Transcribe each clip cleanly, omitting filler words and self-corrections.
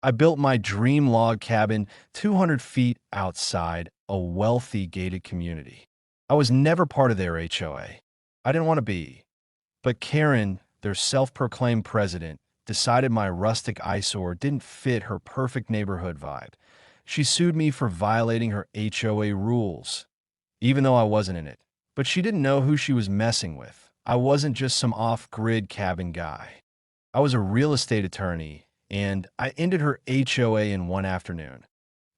I built my dream log cabin 200 feet outside a wealthy gated community. I was never part of their HOA. I didn't want to be. But Karen, their self-proclaimed president, decided my rustic eyesore didn't fit her perfect neighborhood vibe. She sued me for violating her HOA rules, even though I wasn't in it. But she didn't know who she was messing with. I wasn't just some off-grid cabin guy. I was a real estate attorney, and I ended her HOA in one afternoon.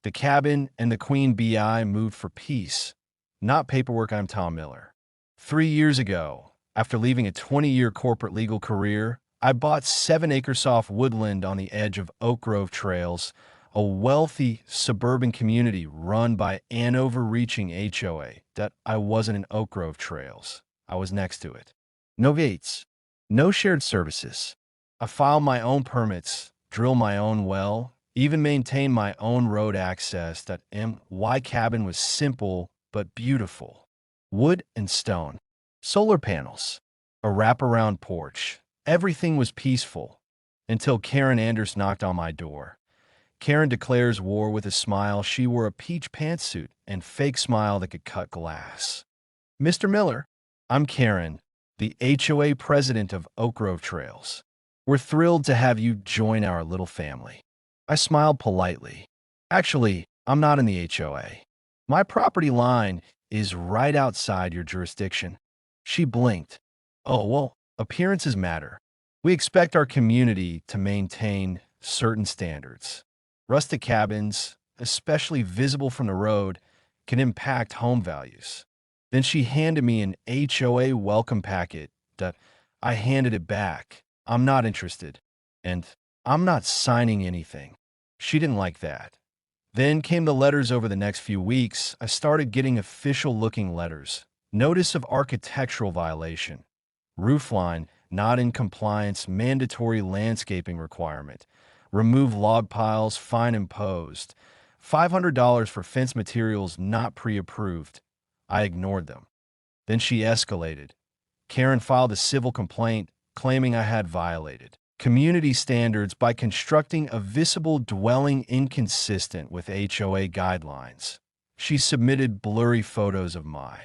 The cabin and the Queen Bee moved for peace, not paperwork. I'm Tom Miller. 3 years ago, after leaving a 20-year corporate legal career, I bought 7-acre soft woodland on the edge of Oak Grove Trails, a wealthy suburban community run by an overreaching HOA that I wasn't in Oak Grove Trails. I was next to it. No gates, no shared services. I filed my own permits, drill my own well, even maintain my own road access. That MY cabin was simple but beautiful. Wood and stone, solar panels, a wraparound porch. Everything was peaceful until Karen Anders knocked on my door. Karen declares war with a smile. She wore a peach pantsuit and fake smile that could cut glass. Mr. Miller, I'm Karen, the HOA president of Oak Grove Trails. We're thrilled to have you join our little family. I smiled politely. Actually, I'm not in the HOA. My property line is right outside your jurisdiction. She blinked. Oh, well, appearances matter. We expect our community to maintain certain standards. Rustic cabins, especially visible from the road, can impact home values. Then she handed me an HOA welcome packet that I handed it back. I'm not interested, and I'm not signing anything. She didn't like that. Then came the letters. Over the next few weeks. I started getting official-looking letters. Notice of architectural violation. Roofline not in compliance, mandatory landscaping requirement. Remove log piles, fine imposed. $500 for fence materials not pre-approved. I ignored them. Then she escalated. Karen filed a civil complaint claiming I had violated community standards by constructing a visible dwelling inconsistent with HOA guidelines. She submitted blurry photos of my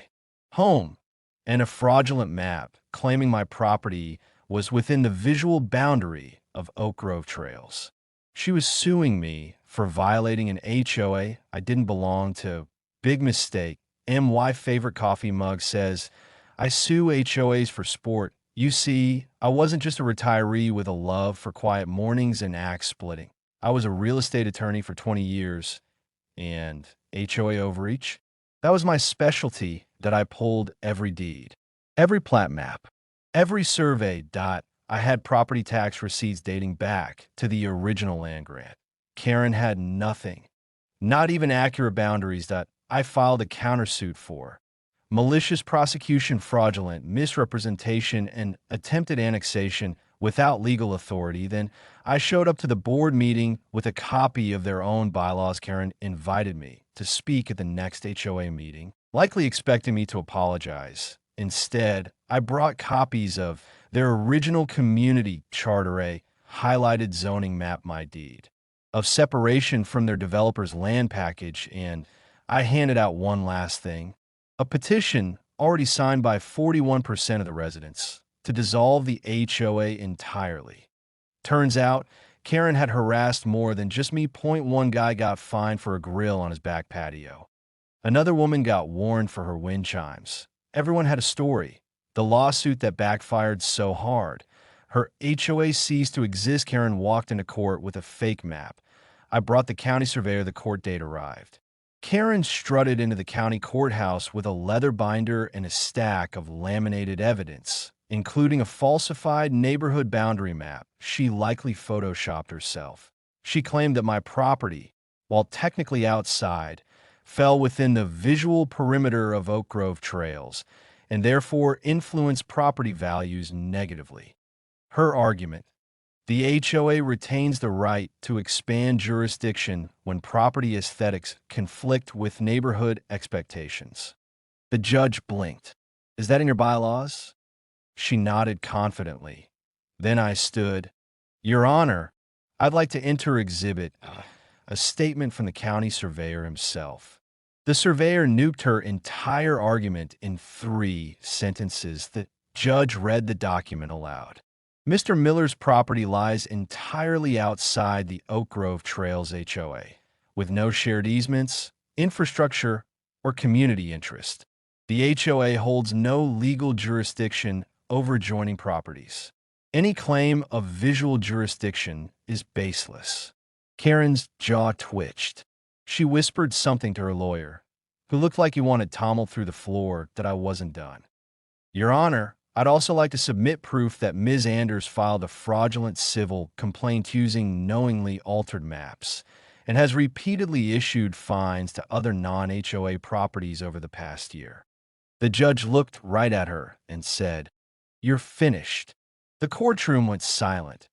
home and a fraudulent map claiming my property was within the visual boundary of Oak Grove Trails. She was suing me for violating an HOA I didn't belong to. Big mistake. My favorite coffee mug says, I sue HOAs for sport. You see, I wasn't just a retiree with a love for quiet mornings and axe splitting. I was a real estate attorney for 20 years, and HOA overreach? That was my specialty. That I pulled every deed, every plat map, every survey. I had property tax receipts dating back to the original land grant. Karen had nothing, not even accurate boundaries that I filed a countersuit for. Malicious prosecution, fraudulent misrepresentation, and attempted annexation without legal authority. Then I showed up to the board meeting with a copy of their own bylaws. Karen invited me to speak at the next HOA meeting, likely expecting me to apologize. Instead, I brought copies of their original community charter, a highlighted zoning map, my deed of separation from their developer's land package, and I handed out one last thing. A petition already signed by 41% of the residents to dissolve the HOA entirely. Turns out, Karen had harassed more than just me. One guy got fined for a grill on his back patio. Another woman got warned for her wind chimes. Everyone had a story. The lawsuit that backfired so hard. Her HOA ceased to exist. Karen walked into court with a fake map. I brought the county surveyor. The court date arrived. Karen strutted into the county courthouse with a leather binder and a stack of laminated evidence, including a falsified neighborhood boundary map. She likely photoshopped herself. She claimed that my property, while technically outside, fell within the visual perimeter of Oak Grove Trails and therefore influenced property values negatively. Her argument: the HOA retains the right to expand jurisdiction when property aesthetics conflict with neighborhood expectations. The judge blinked. Is that in your bylaws? She nodded confidently. Then I stood. Your Honor, I'd like to enter exhibit a statement from the county surveyor himself. The surveyor nuked her entire argument in 3 sentences. The judge read the document aloud. Mr. Miller's property lies entirely outside the Oak Grove Trails HOA, with no shared easements, infrastructure, or community interest. The HOA holds no legal jurisdiction over adjoining properties. Any claim of visual jurisdiction is baseless. Karen's jaw twitched. She whispered something to her lawyer, who looked like he wanted tommeled through the floor, that I wasn't done. Your Honor, I'd also like to submit proof that Ms. Anders filed a fraudulent civil complaint using knowingly altered maps and has repeatedly issued fines to other non-HOA properties over the past year. The judge looked right at her and said, "You're finished." The courtroom went silent.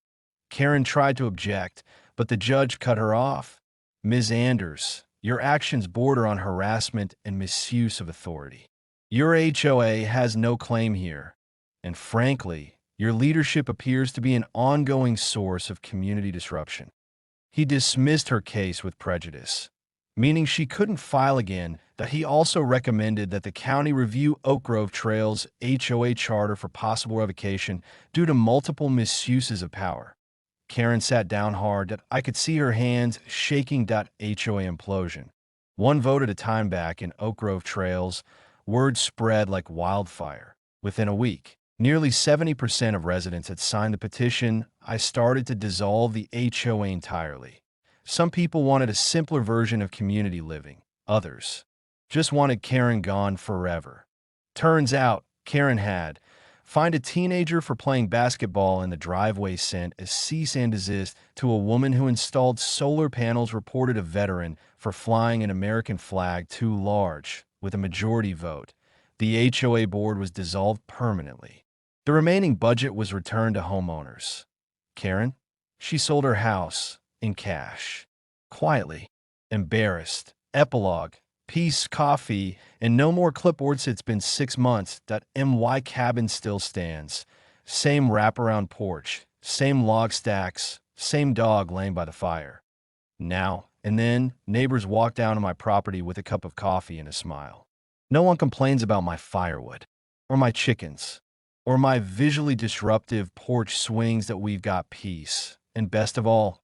Karen tried to object, but the judge cut her off. Ms. Anders, your actions border on harassment and misuse of authority. Your HOA has no claim here, and frankly, your leadership appears to be an ongoing source of community disruption. He dismissed her case with prejudice, meaning she couldn't file again. That he also recommended that the county review Oak Grove Trails HOA charter for possible revocation due to multiple misuses of power. Karen sat down hard that I could see her hands shaking. HOA implosion. One vote at a time back in Oak Grove Trails, word spread like wildfire. Within a week, nearly 70% of residents had signed the petition. I started to dissolve the HOA entirely. Some people wanted a simpler version of community living. Others just wanted Karen gone forever. Turns out, Karen had fined a teenager for playing basketball in the driveway, sent a cease and desist to a woman who installed solar panels, reported a veteran for flying an American flag too large. With a majority vote, the HOA board was dissolved permanently. The remaining budget was returned to homeowners. Karen, she sold her house in cash. Quietly, embarrassed. Epilogue. Peace, coffee, and no more clipboards. It's been 6 months. That MY cabin still stands. Same wraparound porch, same log stacks, same dog laying by the fire. Now and then, neighbors walk down to my property with a cup of coffee and a smile. No one complains about my firewood, or my chickens, or my visually disruptive porch swings. That we've got peace. And best of all,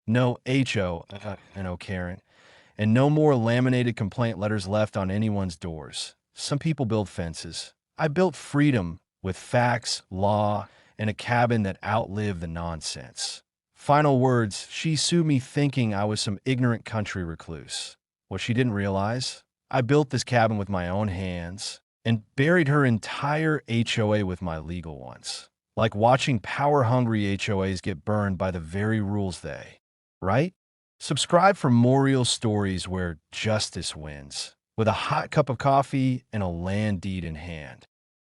no Karen. And no more laminated complaint letters left on anyone's doors. Some people build fences. I built freedom with facts, law, and a cabin that outlived the nonsense. Final words, she sued me thinking I was some ignorant country recluse. What she didn't realize, I built this cabin with my own hands and buried her entire HOA with my legal ones. Like watching power-hungry HOAs get burned by the very rules they, right? Subscribe for more real stories where justice wins, with a hot cup of coffee and a land deed in hand.